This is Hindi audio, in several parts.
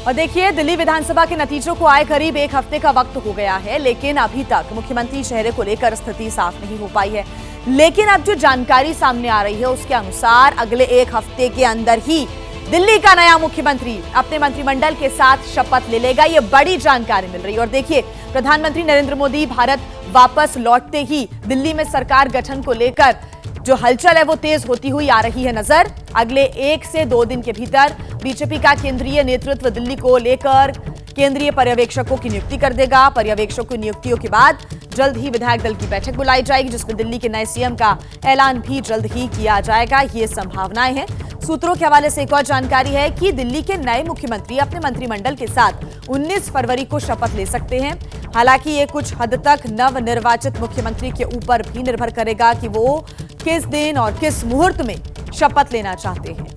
और देखिए, दिल्ली विधानसभा के नतीजों को आए करीब एक हफ्ते का वक्त हो गया है, लेकिन अभी तक मुख्यमंत्री चेहरे को लेकर स्थिति साफ नहीं हो पाई है। लेकिन अब जो जानकारी सामने आ रही है उसके अनुसार अगले एक हफ्ते के अंदर ही दिल्ली का नया मुख्यमंत्री अपने मंत्रिमंडल के साथ शपथ ले लेगा। ये बड़ी जानकारी मिल रही है। और देखिए, प्रधानमंत्री नरेंद्र मोदी भारत वापस लौटते ही दिल्ली में सरकार गठन को लेकर जो हलचल है वो तेज होती हुई आ रही है नजर। अगले 1 से 2 दिन के भीतर बीजेपी का केंद्रीय नेतृत्व दिल्ली को लेकर केंद्रीय पर्यवेक्षकों की नियुक्ति कर देगा। पर्यवेक्षकों की नियुक्तियों के बाद जल्द ही विधायक दल की बैठक बुलाई जाएगी, जिसमें दिल्ली के नए सीएम का ऐलान भी जल्द ही किया जाएगा। ये संभावनाएं हैं। सूत्रों के हवाले से एक और जानकारी है कि दिल्ली के नए मुख्यमंत्री अपने मंत्रिमंडल के साथ 19 फरवरी को शपथ ले सकते हैं। हालांकि ये कुछ हद तक नवनिर्वाचित मुख्यमंत्री के ऊपर भी निर्भर करेगा कि वो किस दिन और किस मुहूर्त में शपथ लेना चाहते हैं।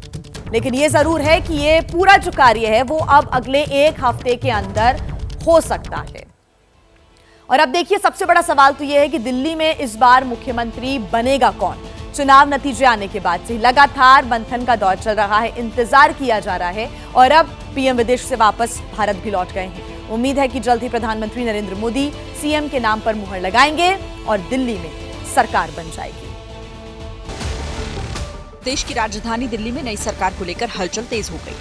लेकिन ये जरूर है कि ये पूरा जो कार्य है वो अब अगले एक हफ्ते के अंदर हो सकता है। और अब देखिए, सबसे बड़ा सवाल तो ये है कि दिल्ली में इस बार मुख्यमंत्री बनेगा कौन। चुनाव नतीजे आने के बाद से लगातार मंथन का दौर चल रहा है, इंतजार किया जा रहा है और अब पीएम विदेश से वापस भारत भी लौट गए हैं। उम्मीद है कि जल्द ही प्रधानमंत्री नरेंद्र मोदी सीएम के नाम पर मुहर लगाएंगे और दिल्ली में सरकार बन जाएगी। देश की राजधानी दिल्ली में नई सरकार को लेकर हलचल तेज हो गई।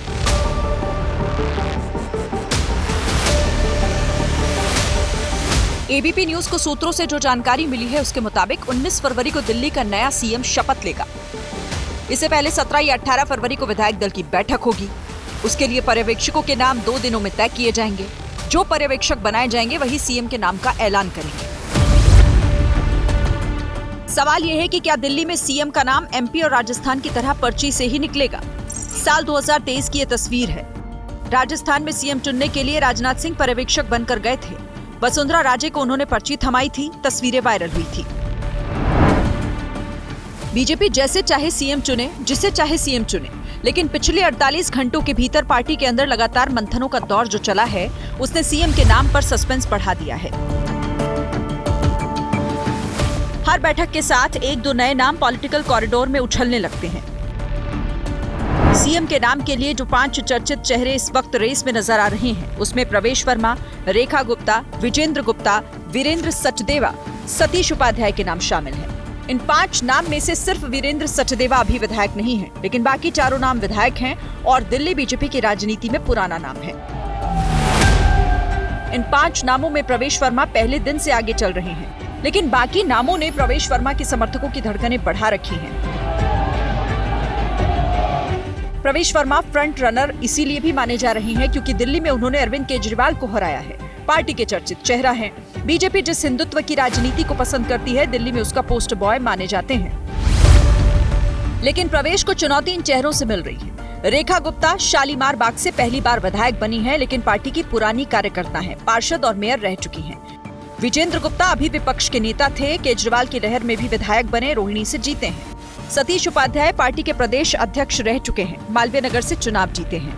एबीपी न्यूज को सूत्रों से जो जानकारी मिली है उसके मुताबिक 19 फरवरी को दिल्ली का नया सीएम शपथ लेगा। इससे पहले 17 या 18 फरवरी को विधायक दल की बैठक होगी। उसके लिए पर्यवेक्षकों के नाम 2 दिनों में तय किए जाएंगे। जो पर्यवेक्षक बनाए जाएंगे वही सीएम के नाम का ऐलान करेंगे। सवाल यह है कि क्या दिल्ली में सीएम का नाम एमपी और राजस्थान की तरह पर्ची से ही निकलेगा। साल 2023 की यह तस्वीर है। राजस्थान में सीएम चुनने के लिए राजनाथ सिंह पर्यवेक्षक बनकर गए थे। वसुंधरा राजे को उन्होंने पर्ची थमाई थी, तस्वीरें वायरल हुई थी। बीजेपी जैसे चाहे सीएम चुने, जिसे चाहे सीएम चुने, लेकिन पिछले 48 घंटों के भीतर पार्टी के अंदर लगातार मंथनों का दौर जो चला है उसने सीएम के नाम पर सस्पेंस बढ़ा दिया है। हर बैठक के साथ 1-2 नए नाम पॉलिटिकल कॉरिडोर में उछलने लगते हैं। सीएम के नाम के लिए जो 5 चर्चित चेहरे इस वक्त रेस में नजर आ रहे हैं उसमें प्रवेश वर्मा, रेखा गुप्ता, विजेंद्र गुप्ता, वीरेंद्र सचदेवा, सतीश उपाध्याय के नाम शामिल हैं। इन 5 नाम में से सिर्फ वीरेंद्र सचदेवा अभी विधायक नहीं है, लेकिन बाकी चारों नाम विधायक हैं और दिल्ली बीजेपी की राजनीति में पुराना नाम है। इन 5 नामों में प्रवेश वर्मा पहले दिन से आगे चल रहे हैं, लेकिन बाकी नामों ने प्रवेश वर्मा के समर्थकों की धड़कनें बढ़ा रखी हैं। प्रवेश वर्मा फ्रंट रनर इसीलिए भी माने जा रहे हैं क्योंकि दिल्ली में उन्होंने अरविंद केजरीवाल को हराया है। पार्टी के चर्चित चेहरा हैं। बीजेपी जिस हिंदुत्व की राजनीति को पसंद करती है, दिल्ली में उसका पोस्ट बॉय माने जाते हैं। लेकिन प्रवेश को चुनौती इन चेहरों से मिल रही है। रेखा गुप्ता शालीमार बाग से पहली बार विधायक बनी है, लेकिन पार्टी की पुरानी कार्यकर्ता है, पार्षद और मेयर रह चुकी हैं। विजेंद्र गुप्ता अभी विपक्ष के नेता थे, केजरीवाल की लहर में भी विधायक बने, रोहिणी से जीते हैं। सतीश उपाध्याय पार्टी के प्रदेश अध्यक्ष रह चुके हैं, मालवीय नगर से चुनाव जीते हैं।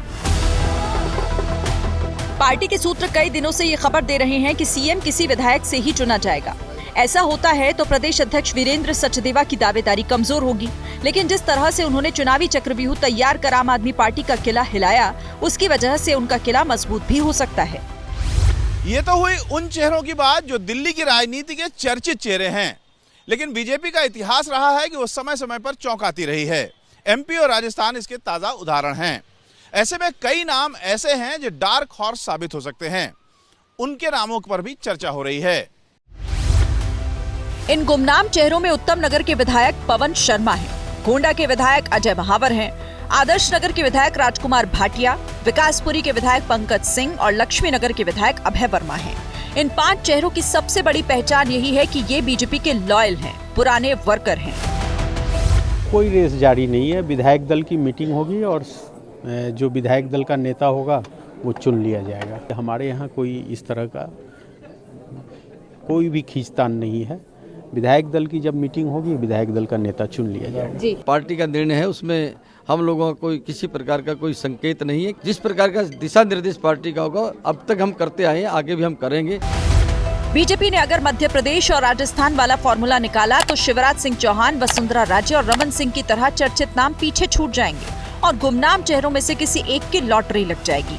पार्टी के सूत्र कई दिनों से ये खबर दे रहे हैं कि सीएम किसी विधायक से ही चुना जाएगा। ऐसा होता है तो प्रदेश अध्यक्ष वीरेंद्र सचदेवा की दावेदारी कमजोर होगी, लेकिन जिस तरह से उन्होंने चुनावी चक्रव्यूह तैयार कर आम आदमी पार्टी का किला हिलाया, उसकी वजह से उनका किला मजबूत भी हो सकता है। ये तो हुई उन चेहरों की बात जो दिल्ली की राजनीति के चर्चित चेहरे हैं, लेकिन बीजेपी का इतिहास रहा है कि वो समय समय पर चौंकाती रही है। एमपी और राजस्थान इसके ताजा उदाहरण हैं। ऐसे में कई नाम ऐसे हैं जो डार्क हॉर्स साबित हो सकते हैं। उनके नामों पर भी चर्चा हो रही है। इन गुमनाम चेहरों में उत्तम नगर के विधायक पवन शर्मा हैं, गोंडा के विधायक अजय महावर हैं, आदर्श नगर के विधायक राजकुमार भाटिया, विकासपुरी के विधायक पंकज सिंह और लक्ष्मी नगर के विधायक अभय वर्मा हैं। इन 5 चेहरों की सबसे बड़ी पहचान यही है कि ये बीजेपी के लॉयल हैं, पुराने वर्कर हैं। कोई रेस जारी नहीं है। विधायक दल की मीटिंग होगी और जो विधायक दल का नेता होगा वो चुन लिया जाएगा। हमारे यहाँ कोई इस तरह का कोई भी खींचतान नहीं है। विधायक दल की जब मीटिंग होगी, विधायक दल का नेता चुन लिया जाएगा। पार्टी का निर्णय है, उसमें हम लोगों का कोई किसी प्रकार का कोई संकेत नहीं है। जिस प्रकार का दिशा निर्देश पार्टी का होगा अब तक हम करते आए हैं, आगे भी हम करेंगे। बीजेपी ने अगर मध्य प्रदेश और राजस्थान वाला फॉर्मूला निकाला तो शिवराज सिंह चौहान, वसुंधरा राजे और रमन सिंह की तरह चर्चित नाम पीछे छूट जाएंगे और गुमनाम चेहरों में से किसी एक की लॉटरी लग जाएगी।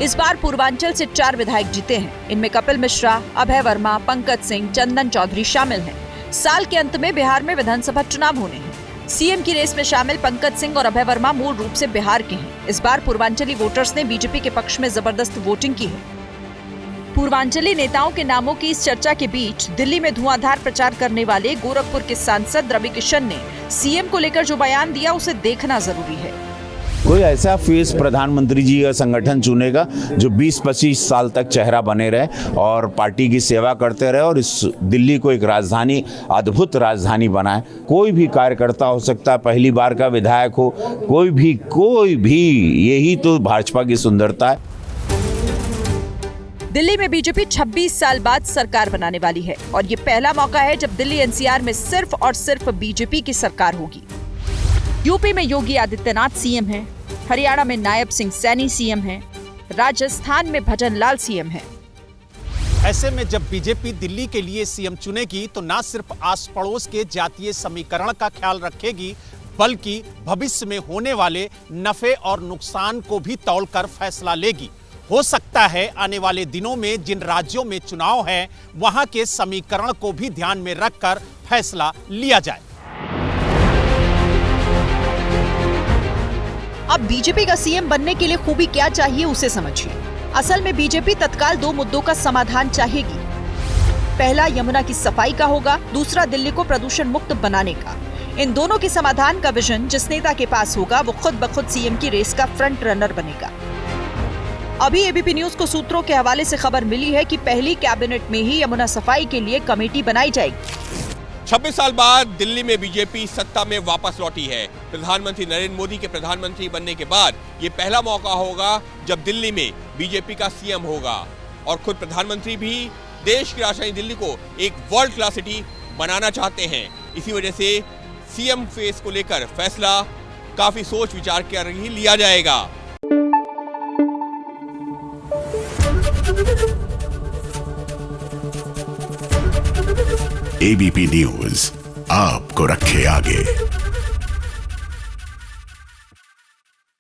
इस बार पूर्वांचल से 4 विधायक जीते हैं। इनमें कपिल मिश्रा, अभय वर्मा, पंकज सिंह, चंदन चौधरी शामिल हैं। साल के अंत में बिहार में विधानसभा चुनाव होने हैं। सीएम की रेस में शामिल पंकज सिंह और अभय वर्मा मूल रूप से बिहार के हैं। इस बार पूर्वांचली वोटर्स ने बीजेपी के पक्ष में जबरदस्त वोटिंग की है। पूर्वांचली नेताओं के नामों की इस चर्चा के बीच दिल्ली में धुआंधार प्रचार करने वाले गोरखपुर के सांसद रवि किशन ने सीएम को लेकर जो बयान दिया उसे देखना जरूरी है। कोई ऐसा फेस प्रधानमंत्री जी का संगठन चुनेगा जो 20-25 साल तक चेहरा बने रहे और पार्टी की सेवा करते रहे और इस दिल्ली को एक राजधानी, अद्भुत राजधानी बनाए। कोई भी कार्यकर्ता हो सकता है, पहली बार का विधायक हो, कोई भी, यही तो भाजपा की सुंदरता है। दिल्ली में बीजेपी 26 साल बाद सरकार बनाने वाली है और ये पहला मौका है जब दिल्ली एनसीआर में सिर्फ और सिर्फ बीजेपी की सरकार होगी। यूपी में योगी आदित्यनाथ सीएम हैं, हरियाणा में नायब सिंह सैनी सीएम हैं, राजस्थान में भजन लाल सीएम हैं। ऐसे में जब बीजेपी दिल्ली के लिए सीएम चुनेगी तो न सिर्फ आस पड़ोस के जातीय समीकरण का ख्याल रखेगी बल्कि भविष्य में होने वाले नफे और नुकसान को भी तौलकर फैसला लेगी। हो सकता है आने वाले दिनों में जिन राज्यों में चुनाव है वहां के समीकरण को भी ध्यान में रखकर फैसला लिया जाए। अब बीजेपी का सीएम बनने के लिए खूबी क्या चाहिए उसे समझिए। असल में बीजेपी तत्काल 2 मुद्दों का समाधान चाहेगी। पहला यमुना की सफाई का होगा, दूसरा दिल्ली को प्रदूषण मुक्त बनाने का। इन दोनों के समाधान का विजन जिस नेता के पास होगा वो खुद ब खुद सीएम की रेस का फ्रंट रनर बनेगा। अभी एबीपी न्यूज को सूत्रों के हवाले से खबर मिली है कि पहली कैबिनेट में ही यमुना सफाई के लिए कमेटी बनाई जाएगी। 26 साल बाद दिल्ली में बीजेपी सत्ता में वापस लौटी है। प्रधानमंत्री नरेंद्र मोदी के प्रधानमंत्री बनने के बाद ये पहला मौका होगा जब दिल्ली में बीजेपी का सीएम होगा और खुद प्रधानमंत्री भी देश की राजधानी दिल्ली को एक वर्ल्ड क्लास सिटी बनाना चाहते हैं। इसी वजह से सीएम फेस को लेकर फैसला काफी सोच विचार कर ही लिया जाएगा। एबीपी न्यूज आपको रखे आगे।